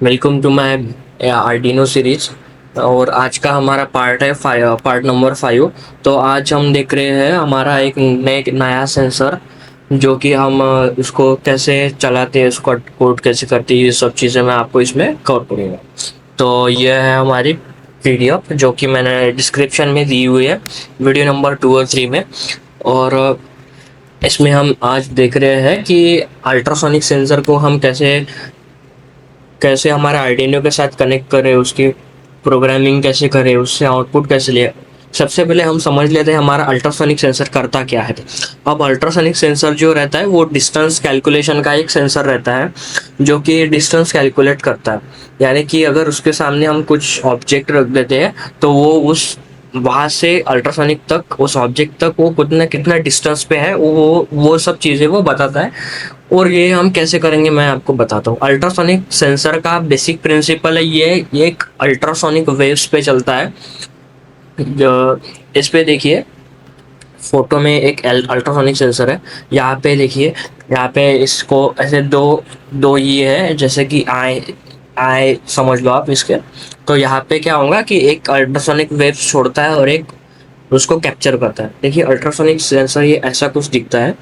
Welcome to my Arduino series. और आज का हमारा पार्ट है पार्ट नंबर 5। तो आज हम देख रहे हैं हमारा एक नया सेंसर, जो कि हम उसको कैसे चलाते हैं, उसको कोड कैसे करते हैं, ये सब चीज़ें मैं आपको इसमें कवर करूँगा। तो ये है हमारी पीडीएफ जो कि मैंने डिस्क्रिप्शन में दी हुई है, वीडियो नंबर 2 और 3 में। और इसमें हम आज देख रहे हैं कि अल्ट्रासोनिक सेंसर को हम कैसे कैसे हमारे आर्डिनो के साथ कनेक्ट करें, उसकी प्रोग्रामिंग कैसे करें, उससे आउटपुट कैसे ले। सबसे पहले हम समझ लेते हैं हमारा अल्ट्रासोनिक सेंसर करता क्या है। अब अल्ट्रासोनिक सेंसर जो रहता है वो डिस्टेंस कैलकुलेशन का एक सेंसर रहता है, जो कि डिस्टेंस कैलकुलेट करता है। यानी कि अगर उसके सामने हम कुछ ऑब्जेक्ट रख देते हैं तो वो उस वहाँ से अल्ट्रासोनिक तक, उस ऑब्जेक्ट तक वो कितना कितना डिस्टेंस पे है, वो सब चीज़ें वो बताता है। और ये हम कैसे करेंगे मैं आपको बताता हूँ। अल्ट्रासोनिक सेंसर का बेसिक प्रिंसिपल है, ये एक अल्ट्रासोनिक वेव्स पे चलता है। इस पे देखिए, फोटो में एक अल्ट्रासोनिक सेंसर है। यहाँ पे देखिए, यहाँ पे इसको ऐसे दो दो ये है, जैसे कि आई आई समझ लो आप इसके। तो यहाँ पे क्या होगा कि एक अल्ट्रासोनिक वेव्स छोड़ता है और एक उसको कैप्चर करता है। देखिए अल्ट्रासोनिक सेंसर ये ऐसा कुछ दिखता है।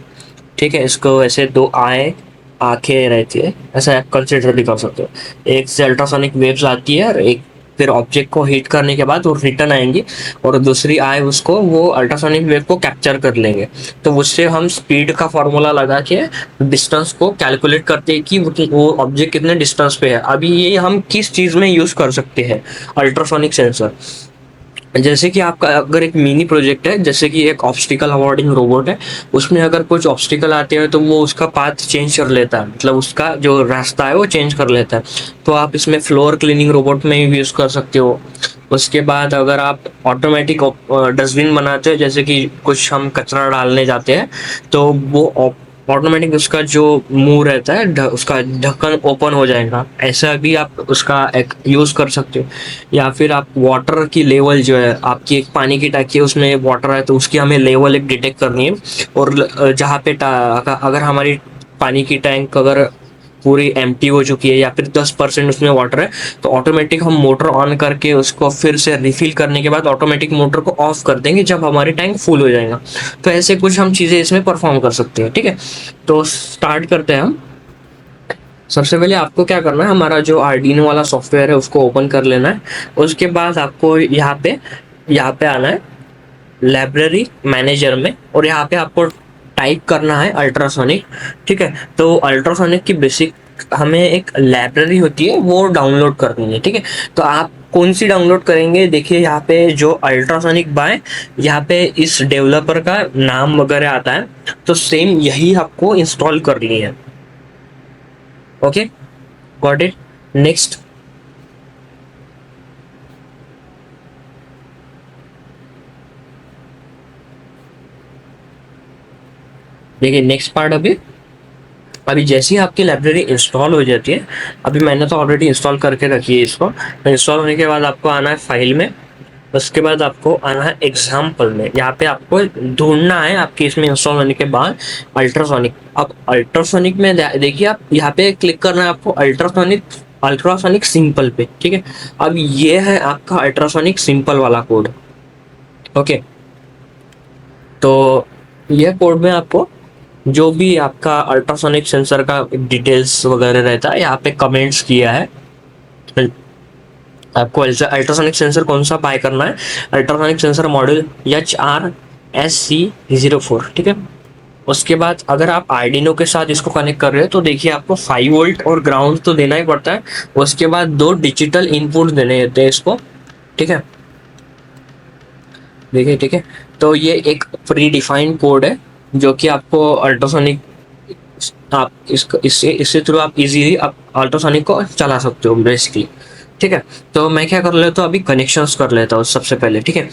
ठीक है, इसको ऐसे दो आंखें रहती है, ऐसा आप कंसिडर भी कर सकते हो। एक से अल्ट्रासोनिक वेव्स आती है और एक फिर ऑब्जेक्ट को हिट करने के बाद वो रिटर्न आएंगी, और दूसरी आई उसको वो अल्ट्रासोनिक वेव को कैप्चर कर लेंगे। तो उससे हम स्पीड का फॉर्मूला लगा के डिस्टेंस को कैलकुलेट करते हैं कि वो ऑब्जेक्ट कितने डिस्टेंस पे है। अभी ये हम किस चीज़ में यूज़ कर सकते हैं अल्ट्रासोनिक सेंसर। जैसे कि आपका अगर एक मिनी प्रोजेक्ट है, जैसे कि एक ऑब्स्टिकल अवॉइडिंग रोबोट है, उसमें अगर कुछ ऑब्स्टिकल आते हैं तो वो उसका पाथ चेंज कर लेता है, मतलब उसका जो रास्ता है वो चेंज कर लेता है। तो आप इसमें फ्लोर क्लीनिंग रोबोट में भी यूज़ कर सकते हो। उसके बाद अगर आप ऑटोमेटिक डस्टबिन बनाते हो, जैसे कि कुछ हम कचरा डालने जाते हैं, तो वो ऑटोमेटिक उसका जो मुंह रहता है उसका ढक्कन ओपन हो जाएगा, ऐसा भी आप उसका एक यूज़ कर सकते हो। या फिर आप वाटर की लेवल जो है, आपकी एक पानी की टंकी है उसमें वाटर है, तो उसकी हमें लेवल एक डिटेक्ट करनी है। और जहाँ पे अगर हमारी पानी की टैंक अगर पूरी एम्प्टी हो चुकी है या फिर 10% उसमें वाटर है, तो ऑटोमेटिक हम मोटर ऑन करके उसको फिर से रिफिल करने के बाद ऑटोमेटिक मोटर को ऑफ कर देंगे जब हमारी टैंक फुल हो जाएगा। तो ऐसे कुछ हम चीज़ें इसमें परफॉर्म कर सकते हैं। ठीक है, तो स्टार्ट करते हैं हम। सबसे पहले आपको क्या करना है, हमारा जो आर्डिनो वाला सॉफ्टवेयर है उसको ओपन कर लेना है। उसके बाद आपको यहाँ पे आना है लाइब्रेरी मैनेजर में, और यहाँ पे आपको टाइप करना है अल्ट्रासोनिक। ठीक है, तो अल्ट्रासोनिक की बेसिक हमें एक लाइब्रेरी होती है वो डाउनलोड करनी है। ठीक है, तो आप कौन सी डाउनलोड करेंगे, देखिए यहाँ पे जो अल्ट्रासोनिक बाय, यहाँ पे इस डेवलपर का नाम वगैरह आता है, तो सेम यही आपको इंस्टॉल करनी है। Okay, got it. नेक्स्ट, देखिए नेक्स्ट पार्ट। अभी अभी जैसे ही आपकी लाइब्रेरी इंस्टॉल हो जाती है, अभी मैंने तो ऑलरेडी इंस्टॉल करके रखी है इसको। तो इंस्टॉल होने के बाद आपको आना है फाइल में। उसके बाद आपको आना है एग्जाम्पल में। यहाँ पे आपको ढूंढना है आपके इसमें इंस्टॉल होने के बाद अल्ट्रासोनिक। अब अल्ट्रासोनिक में देखिए, आप यहाँ पे क्लिक करना है आपको अल्ट्रासोनिक, अल्ट्रासोनिक सिंपल पे। ठीक है, अब ये है आपका अल्ट्रासोनिक सिंपल वाला कोड। ओके, तो यह कोड में आपको जो भी आपका अल्ट्रासोनिक सेंसर का डिटेल्स वगैरह रहता है, यहाँ पे कमेंट्स किया है। आपको अल्ट्रासोनिक सेंसर कौन सा बाय करना है, अल्ट्रासोनिक सेंसर मॉडल HRSC04। ठीक है, उसके बाद अगर आप आर्डिनो के साथ इसको कनेक्ट कर रहे हो तो देखिए आपको 5 वोल्ट और ग्राउंड तो देना ही पड़ता है। उसके बाद दो डिजिटल इनपुट देने होते हैं इसको। ठीक है, देखिए, ठीक है, तो ये एक प्री डिफाइंड कोड है जो कि आपको अल्ट्रासोनिक, आप इससे इससे थ्रू आप इजीली आप अल्ट्रासोनिक को चला सकते हो बेसिकली। ठीक है, तो मैं क्या कर लेता हूँ, अभी कनेक्शंस कर लेता हूँ सबसे पहले। ठीक है,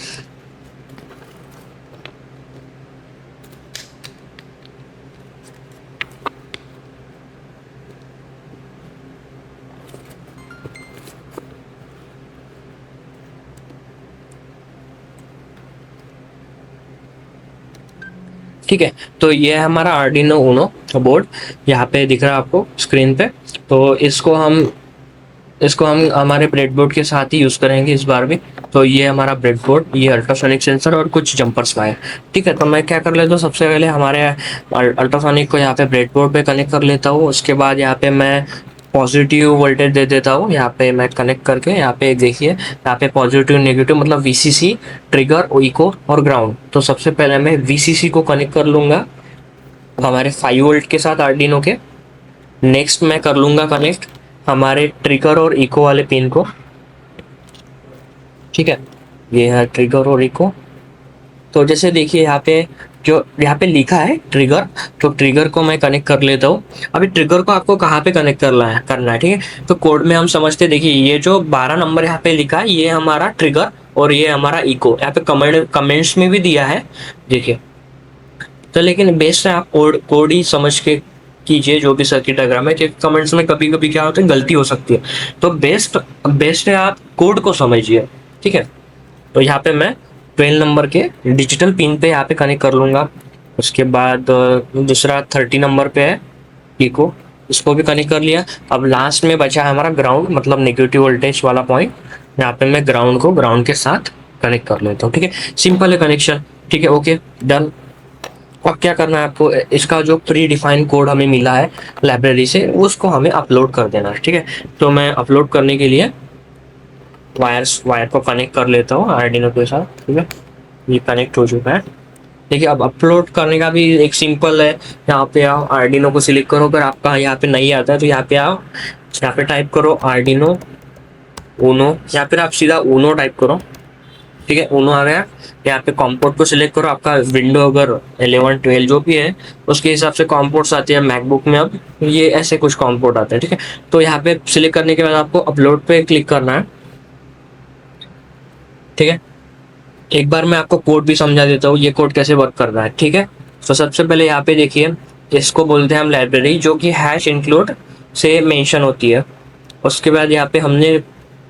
ठीक है, तो ये है हमारा आर्डिनो उनो बोर्ड, यहाँ पे दिख रहा है आपको स्क्रीन पे। तो इसको हम इसको हम हमारे ब्रेडबोर्ड के साथ ही यूज़ करेंगे इस बार भी। तो ये हमारा ब्रेडबोर्ड, ये अल्ट्रासोनिक सेंसर और कुछ जंपर्स का है। ठीक है, तो मैं क्या कर लेता हूँ, सबसे पहले हमारे अल्ट्रासोनिक को यहाँ पे ब्रेडबोर्ड पे कनेक्ट कर लेता हूँ। उसके बाद यहाँ पे मैं पॉजिटिव वोल्टेज दे देता हूँ। यहाँ पे मैं कनेक्ट करके, यहाँ पे देखिए, यहाँ पे पॉजिटिव नेगेटिव मतलब वीसीसी, ट्रिगर, इको और ग्राउंड। तो सबसे पहले मैं वीसीसी को कनेक्ट कर लूँगा हमारे 5 वोल्ट के साथ आर्डिनो के। नेक्स्ट मैं कर लूँगा कनेक्ट हमारे ट्रिगर और इको वाले पिन को। ठीक है, ये है ट्रिगर और इको। तो जैसे देखिए यहाँ पे, जो यहाँ पे लिखा है ट्रिगर, तो ट्रिगर को मैं कनेक्ट कर लेता हूँ। अभी ट्रिगर को आपको कहाँ पे कनेक्ट करना है, ठीक है। तो कोड में हम समझते, देखिए ये जो 12 नंबर यहाँ पे लिखा है, ये हमारा ट्रिगर और ये हमारा इको। यहाँ पे कमेंट्स में भी दिया है, देखिए। तो लेकिन बेस्ट है आप कोड ही समझ के कीजिए, जो भी सर्किट डायग्राम है, क्योंकि कमेंट्स में कभी कभी क्या होता है, गलती हो सकती है। तो बेस्ट है आप कोड को समझिए। ठीक है, तो यहाँ पे मैं 12 नंबर के डिजिटल पिन पे यहाँ पे कनेक्ट कर लूँगा। उसके बाद दूसरा 30 नंबर पे है इको, इसको भी कनेक्ट कर लिया। अब लास्ट में बचा है हमारा ग्राउंड, मतलब नेगेटिव वोल्टेज वाला पॉइंट। यहाँ पे मैं ग्राउंड को ग्राउंड के साथ कनेक्ट कर लेता हूँ। ठीक है, सिंपल है कनेक्शन। ठीक है, ओके, डन। अब क्या करना है आपको, इसका जो प्री डिफाइंड कोड हमें मिला है लाइब्रेरी से, उसको हमें अपलोड कर देना है। ठीक है, तो मैं अपलोड करने के लिए वायर को कनेक्ट कर लेता हूँ आर्डिनो के साथ। ठीक है, ये कनेक्ट हो चुका है। देखिए, अब अपलोड करने का भी एक सिंपल है। यहाँ पे आओ, आर्डिनो को सिलेक्ट करो। अगर आपका यहाँ पे नहीं आता है तो यहाँ पे आओ, यहाँ पे टाइप करो आर्डिनो ऊनो, या फिर आप सीधा ऊनो टाइप करो। ठीक है, ऊनो आ गया। यहाँ पे कॉम्पोर्ट को सिलेक्ट करो। आपका विंडो अगर 11 12 जो भी है, उसके हिसाब से कॉम्पोर्ट्स आते हैं मैकबुक में। अब ये ऐसे कुछ कॉम्पोर्ट आते हैं। ठीक है, तो यहाँ पे सिलेक्ट करने के बाद आपको अपलोड पे क्लिक करना है। ठीक है, एक बार मैं आपको कोड भी समझा देता हूँ, ये कोड कैसे वर्क कर रहा है। ठीक है, तो सबसे पहले यहाँ पे देखिए, इसको बोलते हैं हम लाइब्रेरी, जो कि हैश इंक्लूड से मेंशन होती है। उसके बाद यहाँ पे हमने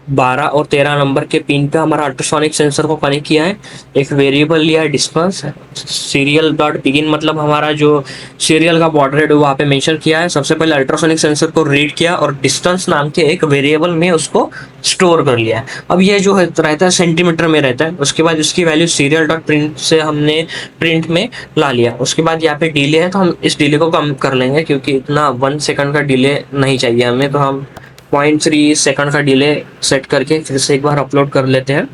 12 और 13 नंबर के पिन पे हमारा अल्ट्रासोनिक सेंसर को कनेक्ट किया है। एक वेरिएबल लिया है डिस्टेंस, सीरियल डॉट बिगिन, मतलब हमारा जो सीरियल का बॉर्डर है वहाँ पे मेंशन किया है। सबसे पहले अल्ट्रासोनिक सेंसर को रीड किया और डिस्टेंस नाम के एक वेरिएबल में उसको स्टोर कर लिया है। अब ये जो रहता है सेंटीमीटर में रहता है। उसके बाद इसकी वैल्यू सीरियल डॉट प्रिंट से हमने प्रिंट में ला लिया। उसके बाद यहाँ पे डिले है, तो हम इस डिले को कम कर लेंगे, क्योंकि इतना 1 सेकंड का डिले नहीं चाहिए हमें। तो हम 0.3 सेकंड का डिले सेट करके फिर से एक बार अपलोड कर लेते हैं।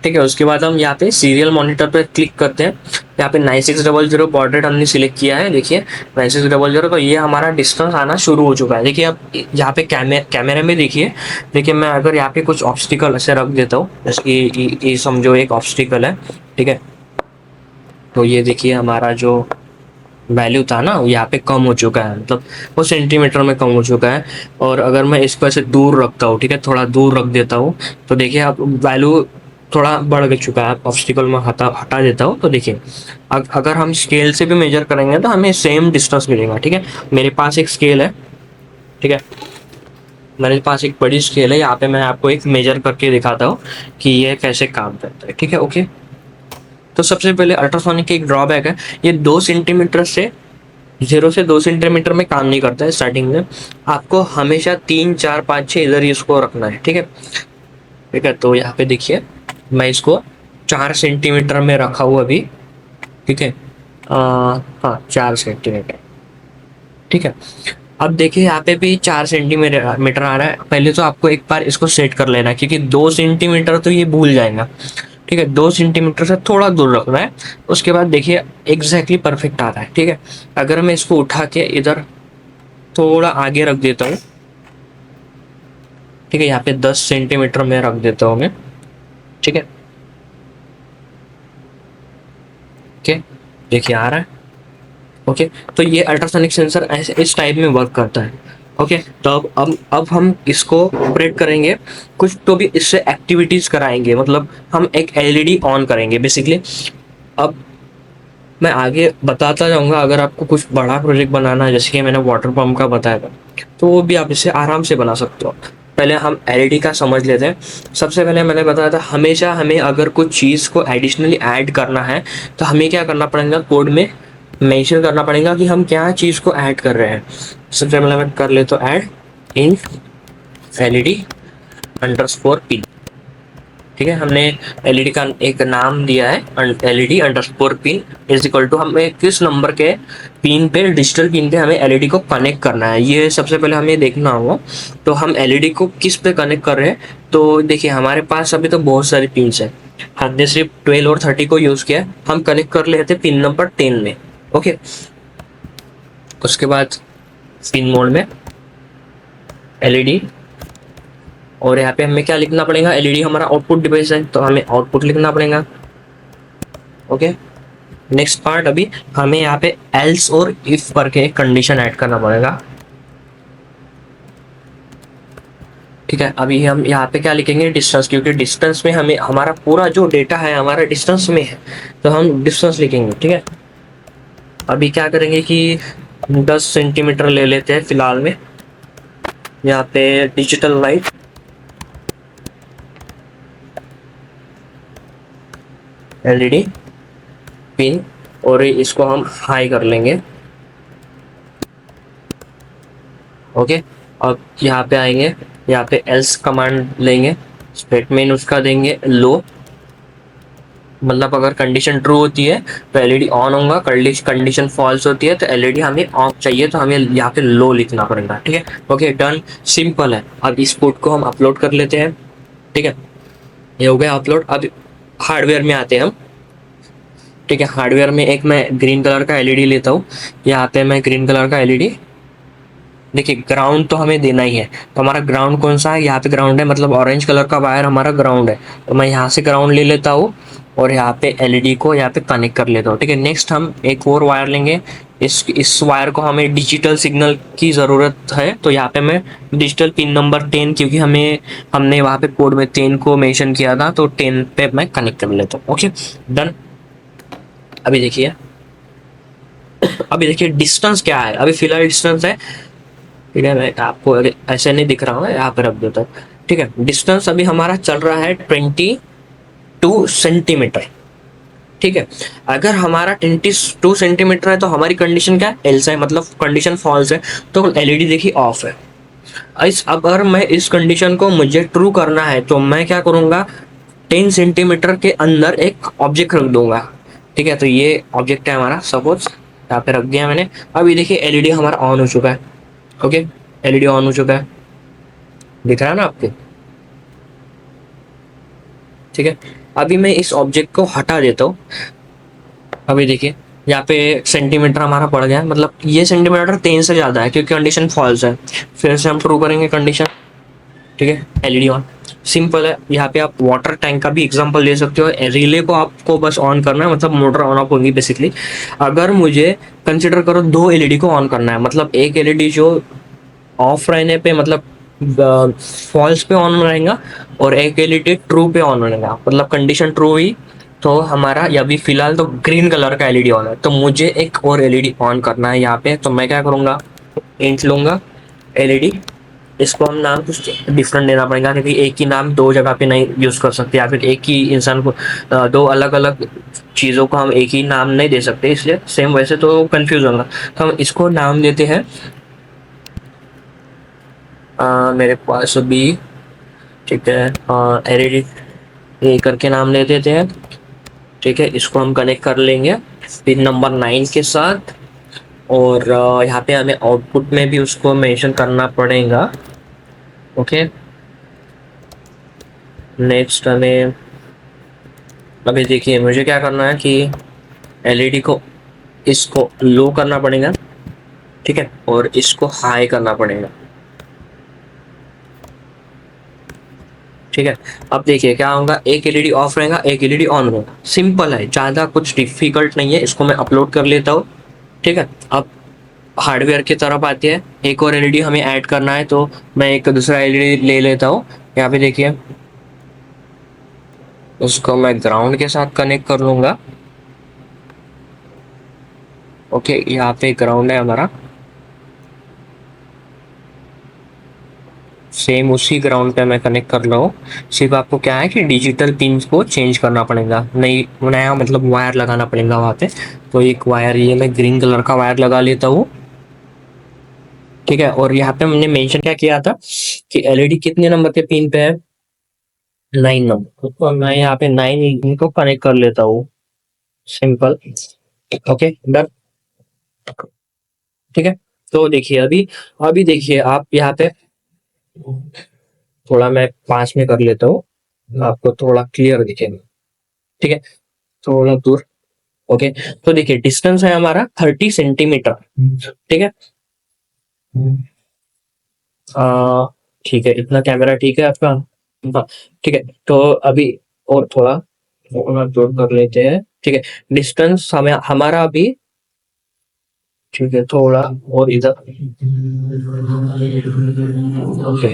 ठीक है, उसके बाद हम यहाँ पे सीरियल मॉनिटर पर क्लिक करते हैं। यहाँ पे 9600 बॉर्डर हमने सिलेक्ट किया है। देखिए 9600, तो ये हमारा डिस्टेंस आना शुरू हो चुका है। देखिए, अब यहाँ पे कैमरे में देखिए मैं अगर यहाँ पे कुछ ऑब्स्टिकल ऐसे रख देता हूँ, जैसे कि ये समझो एक ऑब्स्टिकल है। ठीक है, तो ये देखिए हमारा जो वैल्यू था ना, यहाँ पे कम हो चुका है, मतलब वो सेंटीमीटर में कम हो चुका है। और अगर मैं इसको ऐसे दूर रखता हूँ, ठीक है, थोड़ा दूर रख देता हूँ, तो देखिए अब वैल्यू थोड़ा बढ़ चुका है। ऑब्स्टिकल में हटा देता हूँ, तो देखिए अगर हम स्केल से भी मेजर करेंगे तो हमें सेम डिस्टेंस मिलेगा। ठीक है, मेरे पास एक स्केल है। ठीक है, मेरे पास एक बड़ी स्केल है। यहाँ पे मैं आपको एक मेजर करके दिखाता हूँ कि ये कैसे काम करता है। ठीक है, ओके। तो सबसे पहले अल्ट्रासोनिक की एक ड्रॉबैक है, ये 2 सेंटीमीटर से 0 से 2 सेंटीमीटर में काम नहीं करता है स्टार्टिंग में। आपको हमेशा 3 4 5 6 इधर ही इसको रखना है। ठीक है, ठीक है, तो यहाँ पे देखिए मैं इसको 4 सेंटीमीटर में रखा हुआ अभी। ठीक है, हाँ 4 सेंटीमीटर। ठीक है, अब देखिए यहाँ पे भी 4 सेंटीमीटर आ रहा है। पहले तो आपको एक बार इसको सेट कर लेना है, क्योंकि 2 सेंटीमीटर तो ये भूल जाएगा। ठीक है, 2 सेंटीमीटर से थोड़ा दूर रखना है। उसके बाद देखिए एग्जैक्टली परफेक्ट आ रहा है। ठीक है, अगर मैं इसको उठा के इधर थोड़ा आगे रख देता हूँ, ठीक है, यहाँ पे 10 सेंटीमीटर में रख देता हूँ मैं। ठीक है, ओके, देखिए आ रहा है। ओके, तो ये अल्ट्रासोनिक सेंसर ऐसे इस टाइप में वर्क करता है। ओके, तो अब हम इसको ऑपरेट करेंगे, कुछ तो भी इससे एक्टिविटीज कराएंगे, मतलब हम एक एलईडी ऑन करेंगे बेसिकली। अब मैं आगे बताता जाऊंगा। अगर आपको कुछ बड़ा प्रोजेक्ट बनाना है, जैसे कि मैंने वाटर पंप का बताया था, तो वो भी आप इसे आराम से बना सकते हो। पहले हम एलईडी का समझ लेते हैं। सबसे पहले मैंने बताया था, हमेशा हमें अगर कुछ चीज़ को एडिशनली ऐड करना है, तो हमें क्या करना पड़ेगा, कोड में मेंशन करना पड़ेगा कि हम क्या चीज़ को ऐड कर रहे हैं। सबसे पहले मैं कर लेता हूँ add in LED. Underscore pin. ठीक है, हमने एलईडी का एक नाम दिया है LED underscore pin is equal to हमें किस नंबर के पिन पे, डिजिटल पिन पे हमें एलईडी को कनेक्ट करना है, ये सबसे पहले हमें देखना होगा। तो हम एलईडी को किस पे कनेक्ट कर रहे हैं, तो देखिए हमारे पास अभी तो बहुत सारी पिन्स है, हमने सिर्फ 12 और 30 को यूज किया, हम कनेक्ट कर लेते पिन नंबर 10 में। ओके, उसके बाद पिन मोड में एलईडी, और यहाँ पे हमें क्या लिखना पड़ेगा, एलईडी हमारा आउटपुट डिवाइस है तो हमें आउटपुट लिखना पड़ेगा। ओके, नेक्स्ट पार्ट, अभी हमें यहाँ पे एल्स और इफ करके एक कंडीशन ऐड करना पड़ेगा। ठीक है, अभी हम यहाँ पे क्या लिखेंगे, डिस्टेंस, क्योंकि डिस्टेंस में हमें हमारा पूरा जो डेटा है हमारा डिस्टेंस में है, तो हम डिस्टेंस लिखेंगे। ठीक है, अभी क्या करेंगे कि 10 सेंटीमीटर ले लेते हैं फिलहाल में। यहाँ पे डिजिटल लाइट एलईडी पिन, और इसको हम हाई कर लेंगे। ओके, अब यहाँ पे आएंगे, यहाँ पे एल्स कमांड लेंगे, स्टेटमेंट उसका देंगे लो, मतलब अगर कंडीशन ट्रू होती है तो एलईडी ऑन होगा, कंडीशन फॉल्स होती है तो एलईडी हमें ऑफ चाहिए, तो हमें यहाँ पे लो लिखना पड़ेगा। ठीक है, ओके डन, सिंपल है। अब इस कोड को हम अपलोड कर लेते हैं। ठीक है, ये हो गया अपलोड। अब हार्डवेयर में आते हैं हम। ठीक है, हार्डवेयर में एक मैं ग्रीन कलर का एलईडी लेता हूँ, यहाँ पे मैं ग्रीन कलर का एलईडी, देखिए ग्राउंड तो हमें देना ही है, तो हमारा ग्राउंड कौन सा है, यहाँ पे ग्राउंड है, मतलब ऑरेंज कलर का वायर हमारा ग्राउंड है, तो मैं यहाँ से ग्राउंड ले लेता हूँ और यहाँ पे एलईडी को यहाँ पे कनेक्ट कर लेता हूँ। ठीक है, नेक्स्ट हम एक और वायर लेंगे, इस वायर को हमें डिजिटल सिग्नल की ज़रूरत है, तो यहाँ पे मैं डिजिटल पिन नंबर 10, क्योंकि हमने वहाँ पे कोड में 10 को मेंशन किया था, तो 10 पे मैं कनेक्ट कर लेता हूँ। Okay done. अभी देखिए डिस्टेंस क्या है, अभी फिलहाल डिस्टेंस है, ठीक है, मैं आपको ऐसे नहीं दिख रहा हूँ, यहाँ पर रख देता हूँ। ठीक है, डिस्टेंस अभी हमारा चल रहा है 22 सेंटीमीटर। ठीक है, अगर हमारा 22 सेंटीमीटर है तो हमारी कंडीशन क्या है, एल्स है, मतलब कंडीशन फॉल्स है, तो एलईडी देखिए ऑफ है। अगर मैं इस कंडीशन को मुझे ट्रू करना है तो मैं क्या करूँगा, 10 सेंटीमीटर के अंदर एक ऑब्जेक्ट रख दूंगा। ठीक है, तो ये ऑब्जेक्ट है हमारा, सपोज यहाँ पे रख दिया मैंने। अभी देखिए एलईडी हमारा ऑन हो चुका है। ओके, एलईडी ऑन हो चुका है, दिख रहा है ना आपके। ठीक है, अभी मैं इस ऑब्जेक्ट को हटा देता हूँ। अभी देखिए यहाँ पे सेंटीमीटर हमारा बढ़ गया है, मतलब ये सेंटीमीटर 3 से ज़्यादा है क्योंकि कंडीशन फॉल्स है। फिर से हम ट्रू करेंगे कंडीशन। ठीक है, एलईडी ऑन, सिंपल है। यहाँ पे आप वाटर टैंक का भी एग्जांपल दे सकते हो, रिले को आपको बस ऑन करना है, मतलब मोटर ऑन ऑफ होगी बेसिकली। अगर मुझे कंसिडर करो 2 एलईडी को ऑन करना है, मतलब एक एलईडी जो ऑफ रहने पे, मतलब फॉल्स पे ऑन रहेगा, और एक एलईडी ट्रू पे ऑन रहेगा, मतलब कंडीशन ट्रू हुई तो हमारा, या भी फिलहाल तो ग्रीन कलर का एलईडी ऑन है, तो मुझे एक और एलईडी ऑन करना है यहाँ पे। तो मैं क्या करूँगा, इंट लूँगा एलईडी, इसको हम नाम कुछ डिफरेंट देना पड़ेगा, क्योंकि एक ही नाम 2 जगह पे नहीं यूज़ कर सकते, या फिर एक ही इंसान को 2 अलग अलग चीज़ों को हम एक ही नाम नहीं दे सकते, इसलिए सेम वैसे तो कंफ्यूज होगा। तो हम इसको नाम देते हैं, मेरे पास अभी, ठीक है, एलईडी ए करके नाम ले देते हैं। ठीक है, इसको हम कनेक्ट कर लेंगे पिन नंबर 9 के साथ, और यहाँ पे हमें आउटपुट में भी उसको मेंशन करना पड़ेगा। ओके, नेक्स्ट हमें, अभी देखिए मुझे क्या करना है कि एलईडी को, इसको लो करना पड़ेगा। ठीक है, और इसको हाई करना पड़ेगा। ठीक है, अब देखिए क्या होगा, एक एलईडी ऑफ रहेगा, एक एलईडी ऑन होगा, सिंपल है, ज़्यादा कुछ डिफिकल्ट नहीं है। इसको मैं अपलोड कर लेता हूँ। ठीक है, अब हार्डवेयर की तरफ आती है, एक और एलईडी हमें ऐड करना है, तो मैं एक दूसरा एलईडी ले लेता हूँ। यहाँ पे देखिए, उसको मैं ग्राउंड के साथ कनेक्ट कर लूँगा। ओके, यहाँ पे ग्राउंड है हमारा, सेम उसी ग्राउंड पे मैं कनेक्ट कर रहा हूँ। सिर्फ आपको क्या है कि डिजिटल पिन को चेंज करना पड़ेगा, नई नया मतलब वायर लगाना पड़ेगा वहाँ पे। तो एक वायर, ये मैं ग्रीन कलर का वायर लगा लेता हूँ। ठीक है। और यहाँ पे हमने मेंशन क्या किया था कि एलईडी कितने नंबर के पिन पे है, 9 नंबर। तो मैं यहाँ पे 9 को कनेक्ट कर लेता हूँ, सिंपल। Okay done. ठीक है। तो देखिए अभी, अभी देखिए आप यहाँ पे, थोड़ा मैं पास में कर लेता हूँ, आपको थोड़ा क्लियर दिखेगा। ठीक है, थोड़ा दूर। ओके, तो देखिए डिस्टेंस है हमारा 30 सेंटीमीटर। ठीक है। आ, ठीक है, इतना कैमरा ठीक है आपका। हाँ, ठीक है। तो अभी और थोड़ा थोड़ा दूर कर लेते हैं। ठीक है, डिस्टेंस हमें हमारा अभी, ठीक है, थोड़ा और इधर। ओके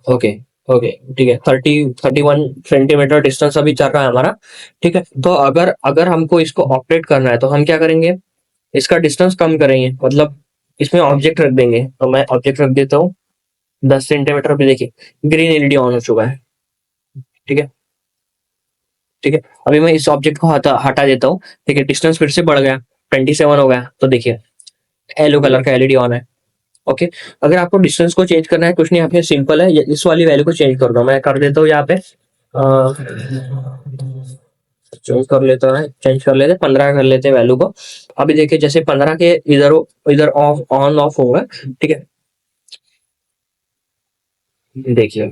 ओके ओके, ठीक है, 31 सेंटीमीटर डिस्टेंस अभी चल रहा है हमारा। ठीक है, तो अगर अगर हमको इसको ऑपरेट करना है तो हम क्या करेंगे, इसका डिस्टेंस कम करेंगे, मतलब इसमें ऑब्जेक्ट रख देंगे। तो मैं ऑब्जेक्ट रख देता हूँ 10 सेंटीमीटर पे। देखिए ग्रीन एलईडी ऑन हो चुका है। ठीक है, ठीक है। अभी मैं इस ऑब्जेक्ट को हटा देता हूँ। ठीक है, डिस्टेंस फिर से बढ़ गया, 27 हो गया। तो देखिए येलो कलर का एलईडी ऑन है। ओके, अगर आपको डिस्टेंस को चेंज करना है, कुछ नहीं, यहाँ पे सिंपल है, इस वाली वैल्यू को चेंज कर दो। मैं कर देता हूँ यहाँ पे, चेंज कर लेता है, चेंज कर लेते, 15 कर लेते वैल्यू को। अभी देखिए जैसे 15 के इधर इधर ऑफ ऑन ऑफ होगा। ठीक है, देखिए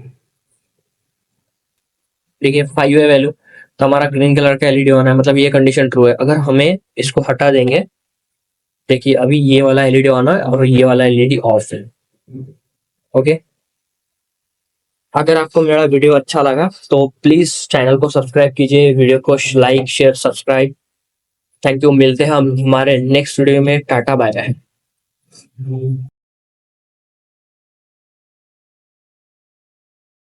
देखिए 5 है वैल्यू, तो हमारा ग्रीन कलर का एलईडी ऑन है, मतलब ये कंडीशन ट्रू है। अगर हमें इसको हटा देंगे, देखिए अभी ये वाला एलईडी ऑन है और ये वाला एलईडी ऑफ है। ओके, अगर आपको मेरा वीडियो अच्छा लगा तो प्लीज चैनल को सब्सक्राइब कीजिए, वीडियो को like share subscribe. Thank you, मिलते हैं हम हमारे नेक्स्ट वीडियो में। Ta-ta bye bye.